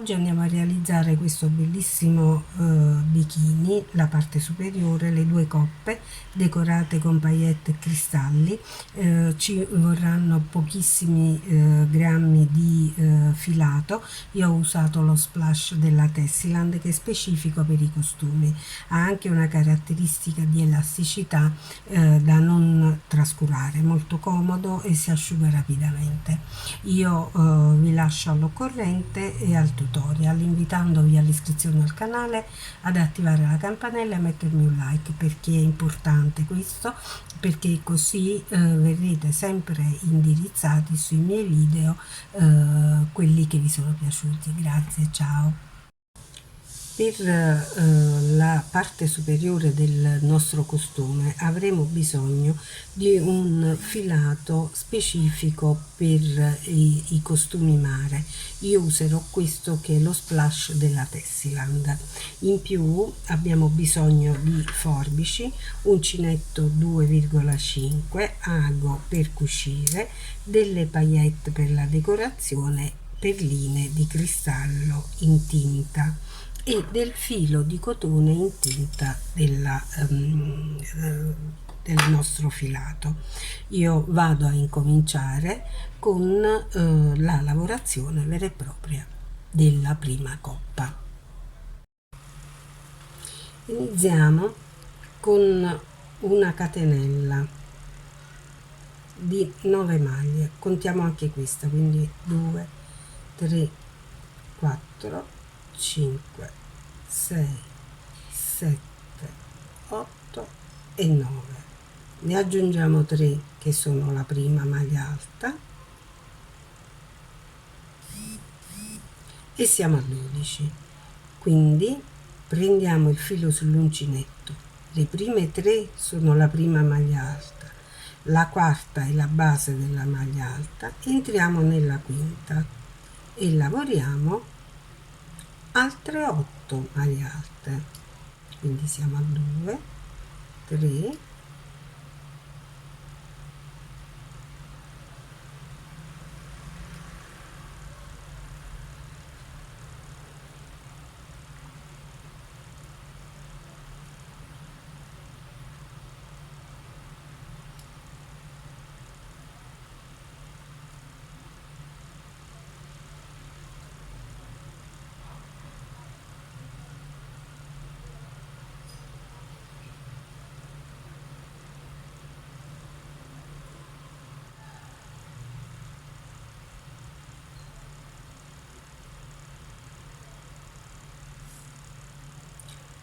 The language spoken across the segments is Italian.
Oggi andiamo a realizzare questo bellissimo bikini, la parte superiore, le due coppe decorate con paillette e cristalli. Ci vorranno pochissimi grammi di filato. Io ho usato lo splash della Tessiland, che è specifico per i costumi. Ha anche una caratteristica di elasticità da non trascurare, molto comodo e si asciuga rapidamente. Io vi lascio all'occorrente e al tutorial, invitandovi all'iscrizione al canale, ad attivare la campanella e a mettermi un like, perché è importante questo, perché così verrete sempre indirizzati sui miei video, quelli che vi sono piaciuti. Grazie, ciao. Per la parte superiore del nostro costume avremo bisogno di un filato specifico per i costumi mare. Io userò questo, che è lo splash della Tessiland. In più abbiamo bisogno di forbici, uncinetto 2,5, ago per cucire, delle paillette per la decorazione, perline di cristallo in tinta e del filo di cotone in tinta del nostro filato. Io vado a incominciare con la lavorazione vera e propria della prima coppa. Iniziamo con una catenella di 9 maglie, contiamo anche questa, quindi 2, 3, 4, 5, 6, 7, 8 e 9. Ne aggiungiamo 3 che sono la prima maglia alta e siamo a 12. Quindi prendiamo il filo sull'uncinetto, le prime 3 sono la prima maglia alta, la quarta è la base della maglia alta, entriamo nella quinta e lavoriamo altre 8 maglie alte, quindi siamo a 2, 3,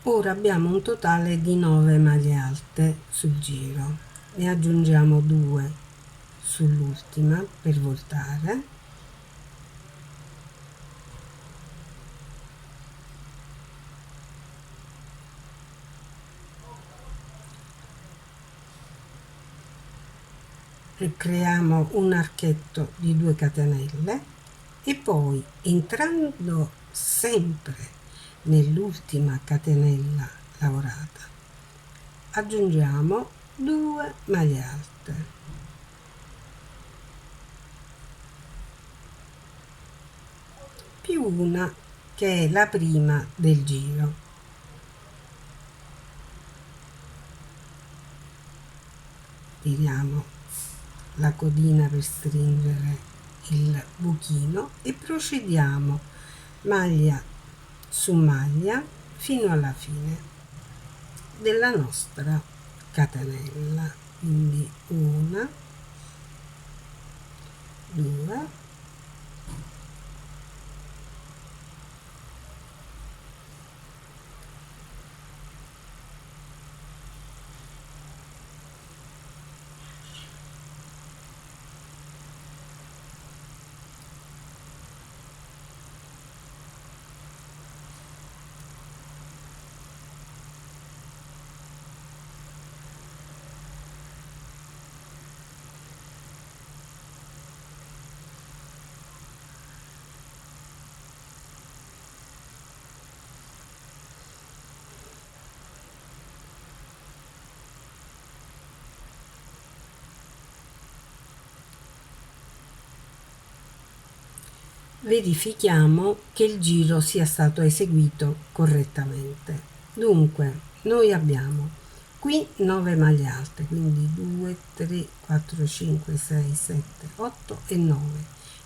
ora abbiamo un totale di 9 maglie alte sul giro, ne aggiungiamo 2 sull'ultima per voltare e creiamo un archetto di 2 catenelle e poi, entrando sempre nell'ultima catenella lavorata, aggiungiamo 2 maglie alte più una che è la prima del giro. Tiriamo la codina per stringere il buchino e procediamo maglia su maglia fino alla fine della nostra catenella, quindi 1, 2, verifichiamo che il giro sia stato eseguito correttamente. Dunque noi abbiamo qui 9 maglie alte, quindi 2 3 4 5 6 7 8 e 9,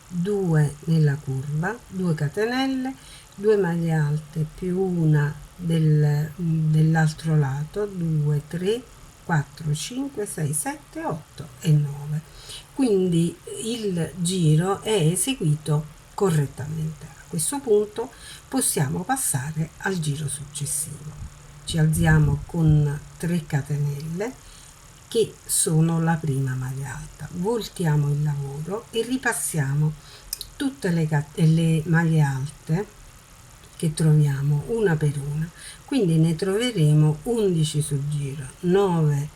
2 nella curva, 2 catenelle, 2 maglie alte più una dell'altro lato, 2 3 4 5 6 7 8 e 9. Quindi il giro è eseguito correttamente. A questo punto possiamo passare al giro successivo. Ci alziamo con 3 catenelle che sono la prima maglia alta, voltiamo il lavoro e ripassiamo tutte le maglie alte che troviamo una per una, quindi ne troveremo 11 sul giro, 9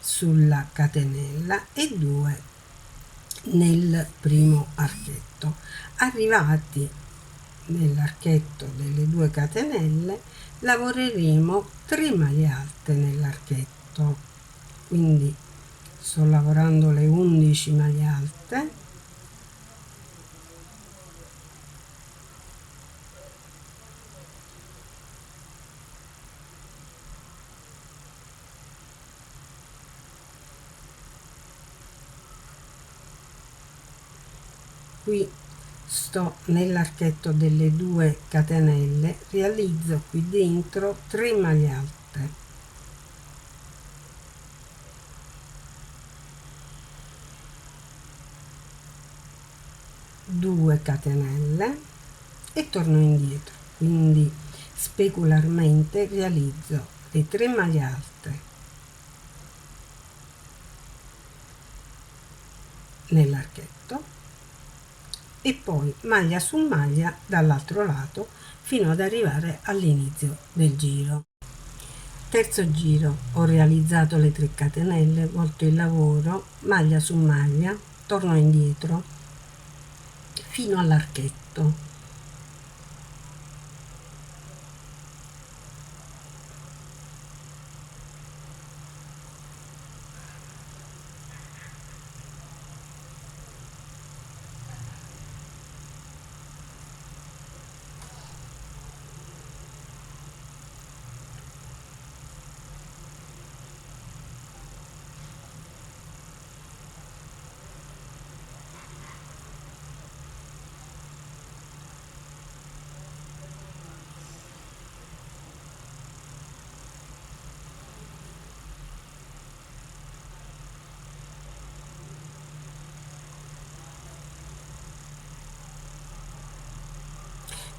sulla catenella e 2 nel primo archetto. Arrivati nell'archetto delle 2 catenelle lavoreremo 3 maglie alte nell'archetto, quindi sto lavorando le 11 maglie alte, qui sto nell'archetto delle 2 catenelle, realizzo qui dentro 3 maglie alte, 2 catenelle e torno indietro, quindi specularmente realizzo le 3 maglie alte nell'archetto e poi maglia su maglia dall'altro lato fino ad arrivare all'inizio del giro. Terzo giro, ho realizzato le 3 catenelle, volto il lavoro, maglia su maglia, torno indietro fino all'archetto.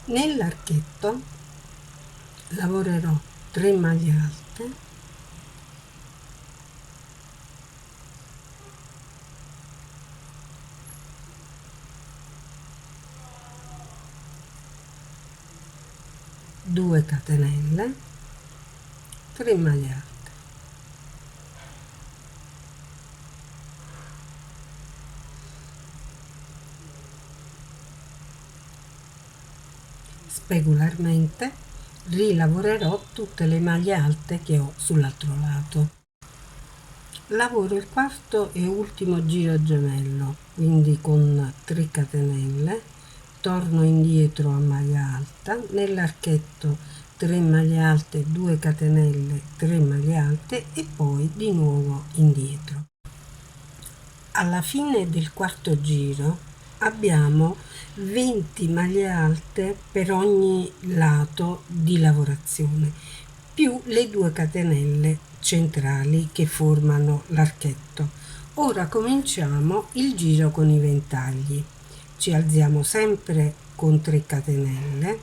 Nell'archetto lavorerò 3 maglie alte, due catenelle, 3 maglie alte, specularmente rilavorerò tutte le maglie alte che ho sull'altro lato. Lavoro il quarto e ultimo giro gemello, quindi con 3 catenelle, torno indietro a maglia alta, nell'archetto 3 maglie alte, 2 catenelle, 3 maglie alte e poi di nuovo indietro. Alla fine del quarto giro abbiamo 20 maglie alte per ogni lato di lavorazione, più le 2 catenelle centrali che formano l'archetto. Ora cominciamo il giro con i ventagli. Ci alziamo sempre con 3 catenelle,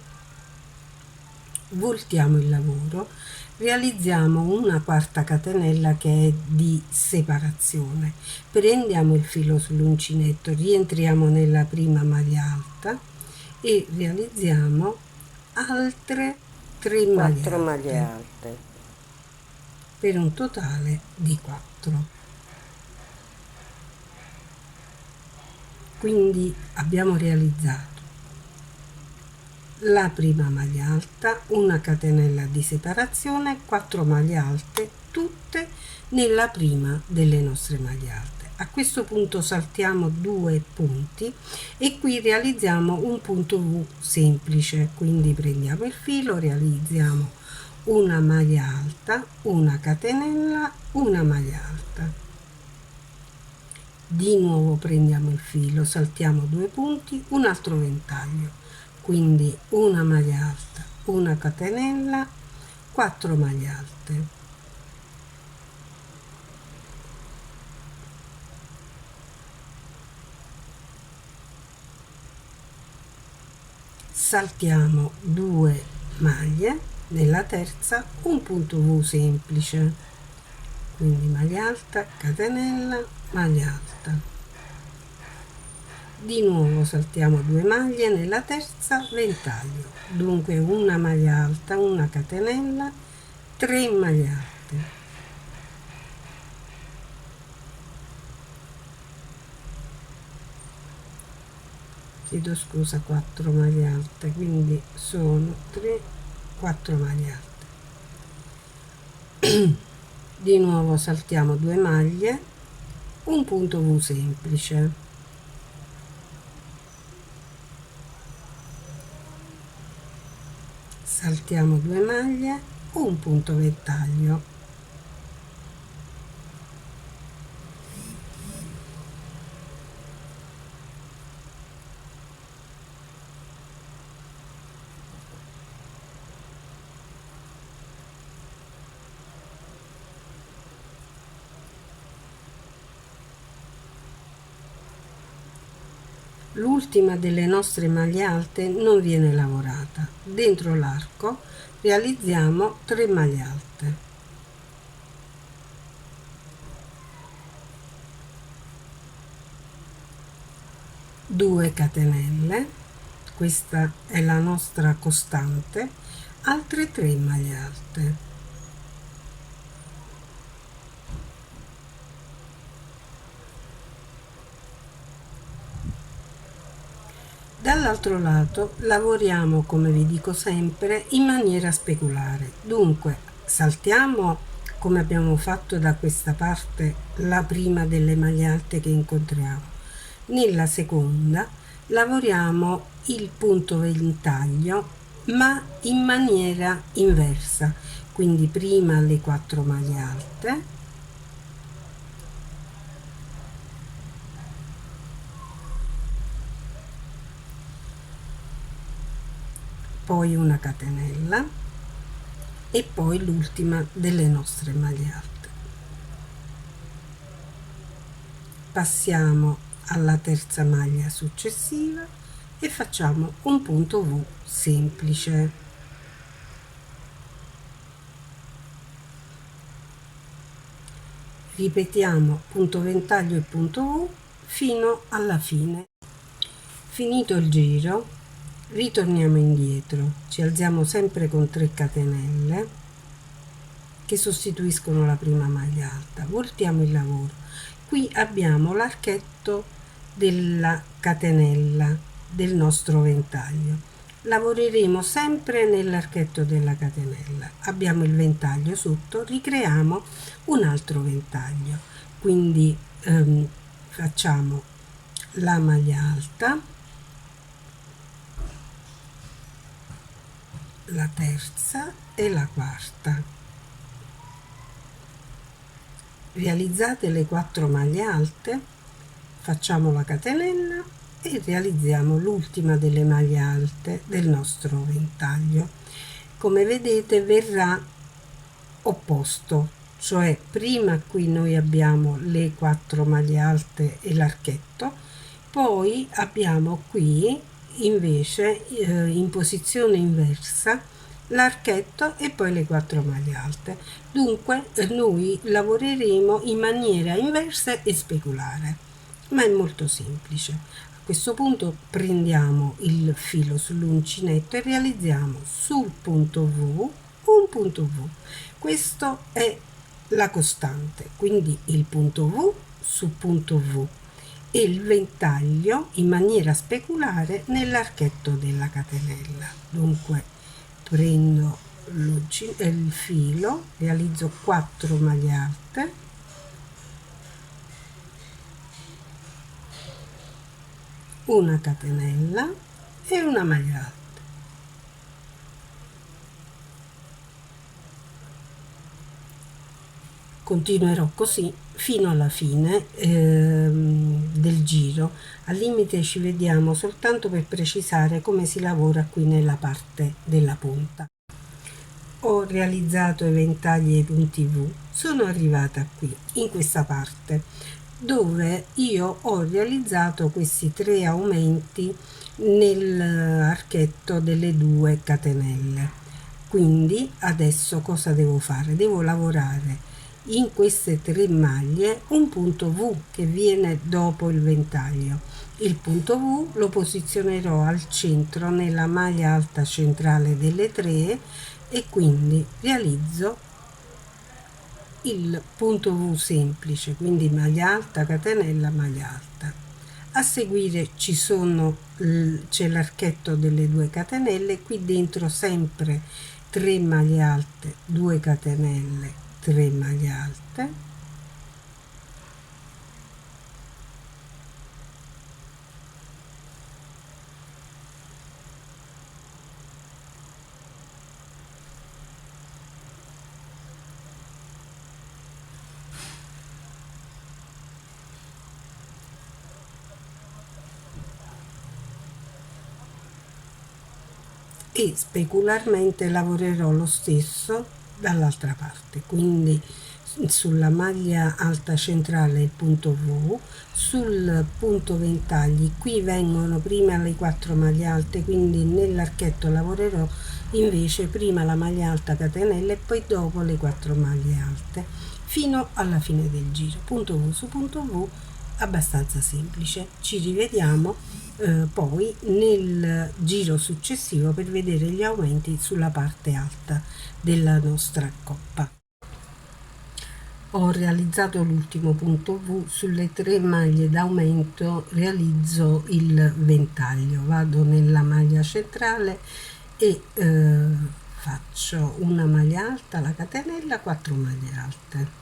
voltiamo il lavoro, realizziamo una quarta catenella che è di separazione, prendiamo il filo sull'uncinetto, rientriamo nella prima maglia alta e realizziamo altre 3 maglie alte per un totale di 4. Quindi abbiamo realizzato la prima maglia alta, una catenella di separazione, 4 maglie alte, tutte nella prima delle nostre maglie alte. A questo punto saltiamo 2 punti e qui realizziamo un punto V semplice, quindi prendiamo il filo, realizziamo una maglia alta, una catenella, una maglia alta, di nuovo prendiamo il filo, saltiamo 2 punti, un altro ventaglio, quindi una maglia alta, una catenella, 4 maglie alte, saltiamo 2 maglie, nella terza un punto V semplice, quindi maglia alta, catenella, maglia alta, di nuovo saltiamo 2 maglie, nella terza ventaglio, dunque una maglia alta, una catenella, 3 maglie alte, chiedo scusa, 4 maglie alte, quindi sono 4 maglie alte. Di nuovo saltiamo 2 maglie, un punto V semplice, saltiamo 2 maglie, un punto ventaglio, l'ultima delle nostre maglie alte non viene lavorata. Dentro l'arco realizziamo 3 maglie alte, 2 catenelle, questa è la nostra costante, altre 3 maglie alte, dall'altro lato lavoriamo, come vi dico sempre, in maniera speculare. Dunque saltiamo, come abbiamo fatto da questa parte, la prima delle maglie alte che incontriamo. Nella seconda lavoriamo il punto ventaglio ma in maniera inversa, quindi prima le 4 maglie alte, poi una catenella e poi l'ultima delle nostre maglie alte. Passiamo alla terza maglia successiva e facciamo un punto V semplice. Ripetiamo punto ventaglio e punto V fino alla fine. Finito il giro, ritorniamo indietro, ci alziamo sempre con 3 catenelle che sostituiscono la prima maglia alta, voltiamo il lavoro. Qui abbiamo l'archetto della catenella del nostro ventaglio, lavoreremo sempre nell'archetto della catenella, abbiamo il ventaglio sotto, ricreiamo un altro ventaglio, quindi facciamo la maglia alta, la terza e la quarta, realizzate le 4 maglie alte, facciamo la catenella e realizziamo l'ultima delle maglie alte del nostro ventaglio. Come vedete verrà opposto, cioè prima qui noi abbiamo le 4 maglie alte e l'archetto, poi abbiamo qui invece in posizione inversa l'archetto e poi le 4 maglie alte. Dunque noi lavoreremo in maniera inversa e speculare, ma è molto semplice. A questo punto prendiamo il filo sull'uncinetto e realizziamo sul punto V un punto V. Questo è la costante, quindi il punto V su punto V e il ventaglio in maniera speculare nell'archetto della catenella. Dunque prendo il filo, realizzo 4 maglie alte, una catenella e una maglia alta. Continuerò così fino alla fine del giro. Al limite ci vediamo soltanto per precisare come si lavora qui nella parte della punta. Ho realizzato i ventagli e i punti V, sono arrivata qui in questa parte dove io ho realizzato questi 3 aumenti nell'archetto delle 2 catenelle. Quindi adesso cosa devo fare? Devo lavorare in queste 3 maglie un punto V che viene dopo il ventaglio. Il punto V lo posizionerò al centro nella maglia alta centrale delle 3 e quindi realizzo il punto V semplice, quindi maglia alta, catenella, maglia alta. A seguire c'è l'archetto delle 2 catenelle, qui dentro sempre 3 maglie alte, 2 catenelle, 3 maglie alte, e specularmente lavorerò lo stesso dall'altra parte, quindi sulla maglia alta centrale il punto V, sul punto ventagli qui vengono prima le 4 maglie alte, quindi nell'archetto lavorerò invece prima la maglia alta catenella e poi dopo le 4 maglie alte fino alla fine del giro. Punto V su punto V, abbastanza semplice. Ci rivediamo poi nel giro successivo per vedere gli aumenti sulla parte alta della nostra coppa. Ho realizzato l'ultimo punto V, sulle 3 maglie d'aumento realizzo il ventaglio, vado nella maglia centrale e faccio una maglia alta, la catenella, 4 maglie alte.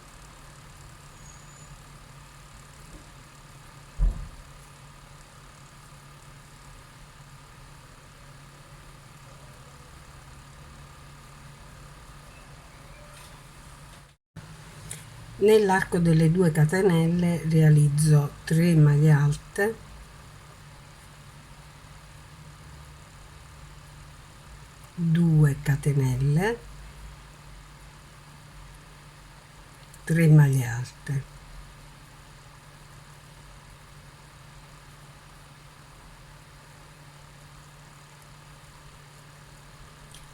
Nell'arco delle 2 catenelle realizzo 3 maglie alte, 2 catenelle, 3 maglie alte.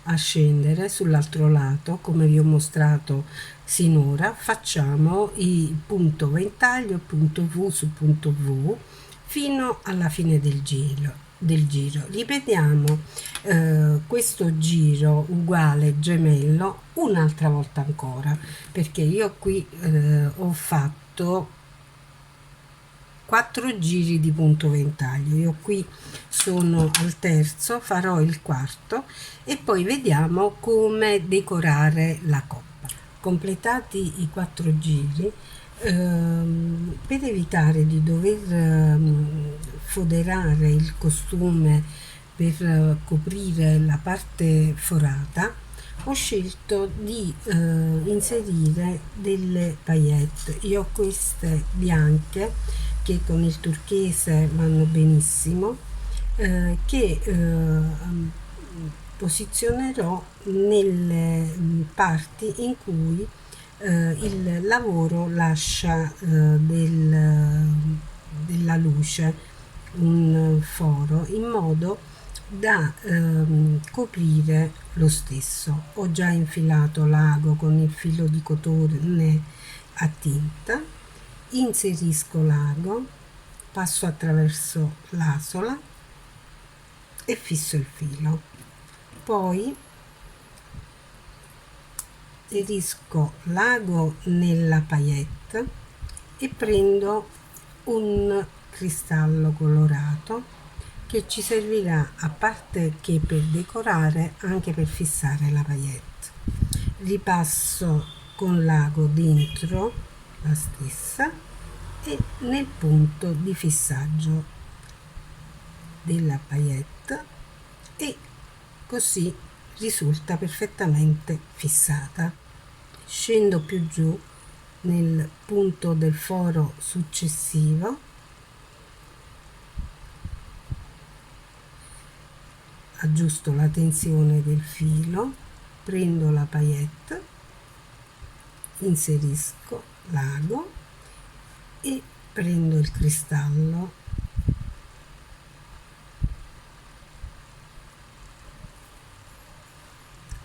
A scendere sull'altro lato, come vi ho mostrato sinora, facciamo il punto ventaglio, punto V su punto V fino alla fine del giro. Ripetiamo questo giro uguale gemello un'altra volta ancora, perché io qui ho fatto 4 giri di punto ventaglio. Io qui sono al terzo, farò il quarto e poi vediamo come decorare la coppa. Completati i 4 giri, per evitare di dover foderare il costume per coprire la parte forata, ho scelto di inserire delle paillette. Io ho queste bianche che con il turchese vanno benissimo, che posizionerò nelle parti in cui il lavoro lascia della luce, un foro, in modo da coprire lo stesso. Ho già infilato l'ago con il filo di cotone a tinta, inserisco l'ago, passo attraverso l'asola e fisso il filo. Poi inserisco l'ago nella paillette e prendo un cristallo colorato che ci servirà, a parte che per decorare, anche per fissare la paillette. Ripasso con l'ago dentro la stessa e nel punto di fissaggio della paillette e così risulta perfettamente fissata. Scendo più giù nel punto del foro successivo, aggiusto la tensione del filo, prendo la paillette, inserisco l'ago e prendo il cristallo.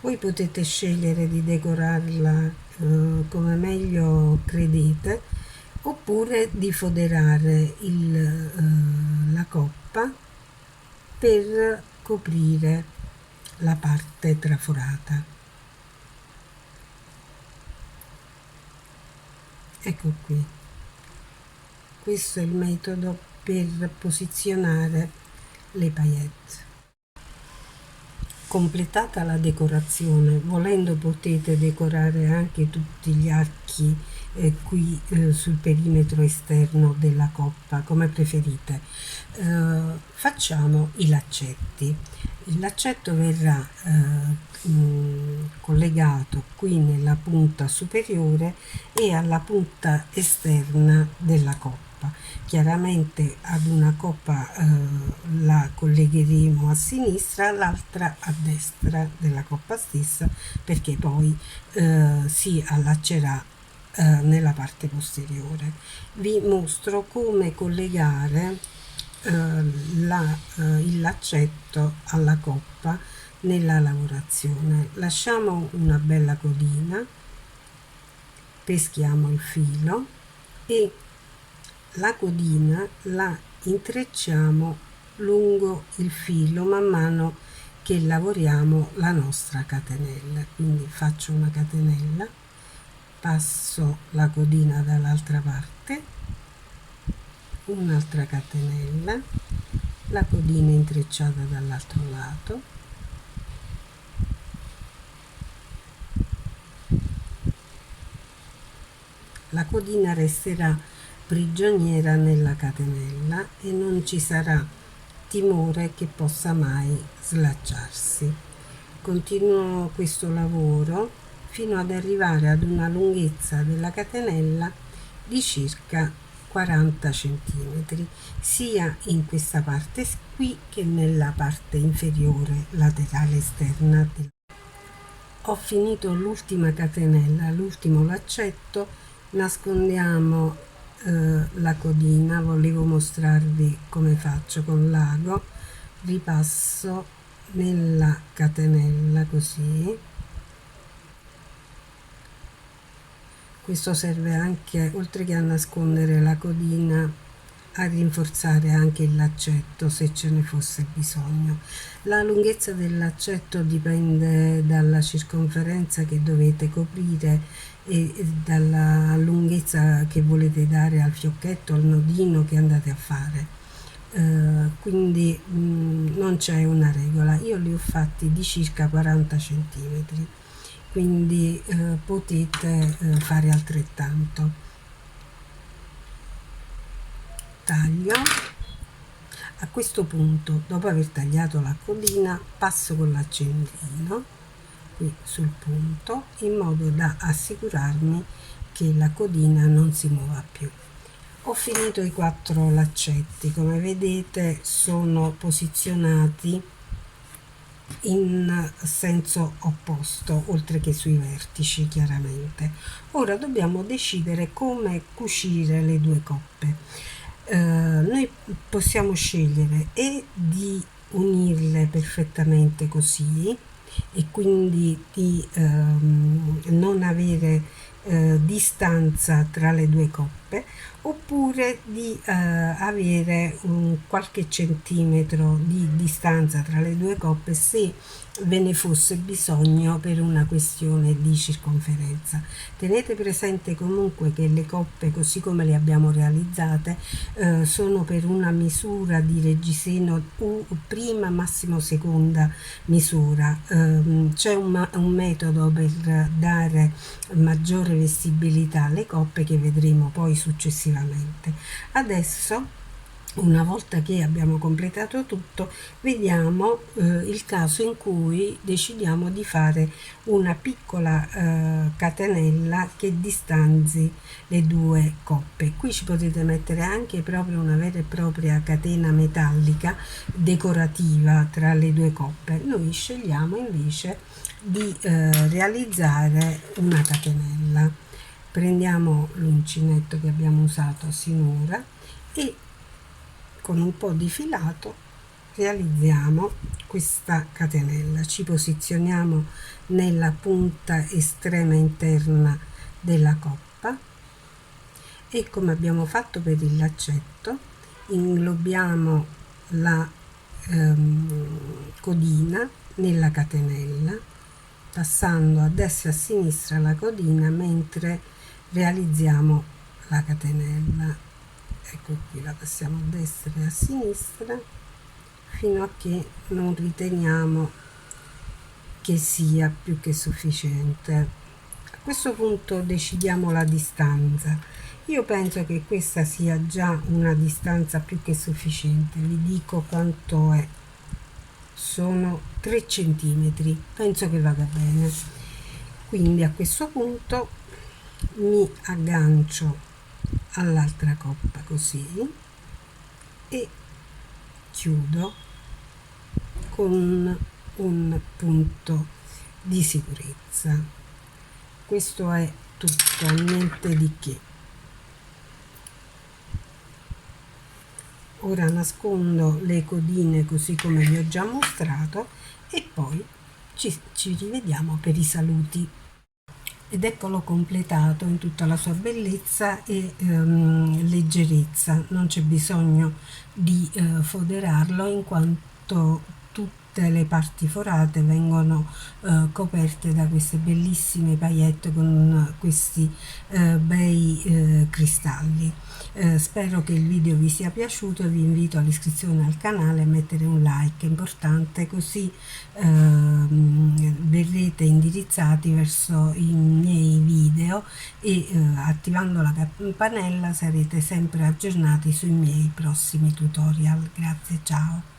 Voi potete scegliere di decorarla come meglio credete, oppure di foderare la coppa per coprire la parte traforata. Ecco qui, questo è il metodo per posizionare le paillette. Completata la decorazione, volendo potete decorare anche tutti gli archi qui sul perimetro esterno della coppa, come preferite. Facciamo i laccetti. Il laccetto verrà collegato qui nella punta superiore e alla punta esterna della coppa. Chiaramente ad una coppa la collegheremo a sinistra, l'altra a destra della coppa stessa, perché poi si allaccerà nella parte posteriore. Vi mostro come collegare il laccetto alla coppa nella lavorazione. Lasciamo una bella codina, peschiamo il filo e la codina la intrecciamo lungo il filo man mano che lavoriamo la nostra catenella. Quindi faccio una catenella, passo la codina dall'altra parte, un'altra catenella, la codina intrecciata dall'altro lato, la codina resterà prigioniera nella catenella e non ci sarà timore che possa mai slacciarsi. Continuo questo lavoro fino ad arrivare ad una lunghezza della catenella di circa 40 cm, sia in questa parte qui che nella parte inferiore laterale esterna. Ho finito l'ultima catenella, l'ultimo laccetto, nascondiamo la codina. Volevo mostrarvi come faccio con l'ago. Ripasso nella catenella così. Questo serve anche, oltre che a nascondere la codina, a rinforzare anche il laccetto se ce ne fosse bisogno. La lunghezza del laccetto dipende dalla circonferenza che dovete coprire e dalla lunghezza che volete dare al fiocchetto, al nodino che andate a fare. Quindi non c'è una regola. Io li ho fatti di circa 40 cm, quindi potete fare altrettanto. Taglio. A questo punto, dopo aver tagliato la codina, passo con l'accendino qui sul punto, in modo da assicurarmi che la codina non si muova più. Ho finito i 4 laccetti, come vedete sono posizionati in senso opposto, oltre che sui vertici chiaramente. Ora dobbiamo decidere come cucire le due coppe. Noi possiamo scegliere e di unirle perfettamente così e quindi di non avere distanza tra le due coppe, oppure di avere qualche centimetro di distanza tra le due coppe se ve ne fosse bisogno per una questione di circonferenza. Tenete presente comunque che le coppe, così come le abbiamo realizzate, sono per una misura di reggiseno prima massimo seconda misura. C'è un metodo per dare maggiore vestibilità alle coppe che vedremo poi successivamente. Adesso Una volta che abbiamo completato tutto, vediamo il caso in cui decidiamo di fare una piccola catenella che distanzi le due coppe. Qui ci potete mettere anche proprio una vera e propria catena metallica decorativa tra le due coppe. Noi scegliamo invece di realizzare una catenella. Prendiamo l'uncinetto che abbiamo usato sinora e con un po' di filato realizziamo questa catenella. Ci posizioniamo nella punta estrema interna della coppa e, come abbiamo fatto per il laccetto, inglobiamo la codina nella catenella, passando a destra e a sinistra la codina mentre realizziamo la catenella. Ecco qui, la passiamo a destra e a sinistra fino a che non riteniamo che sia più che sufficiente. A questo punto decidiamo la distanza. Io penso che questa sia già una distanza più che sufficiente. Vi dico quanto è. Sono 3 centimetri. Penso che vada bene. Quindi a questo punto mi aggancio all'altra coppa così e chiudo con un punto di sicurezza. Questo è tutto, niente di che. Ora nascondo le codine così come vi ho già mostrato e poi ci rivediamo per i saluti. Ed eccolo completato in tutta la sua bellezza e leggerezza. Non c'è bisogno di foderarlo in quanto tutte le parti forate vengono coperte da queste bellissime paillette con questi bei cristalli. Spero che il video vi sia piaciuto e vi invito all'iscrizione al canale e a mettere un like, è importante, così verrete indirizzati verso i miei video e attivando la campanella sarete sempre aggiornati sui miei prossimi tutorial. Grazie, ciao!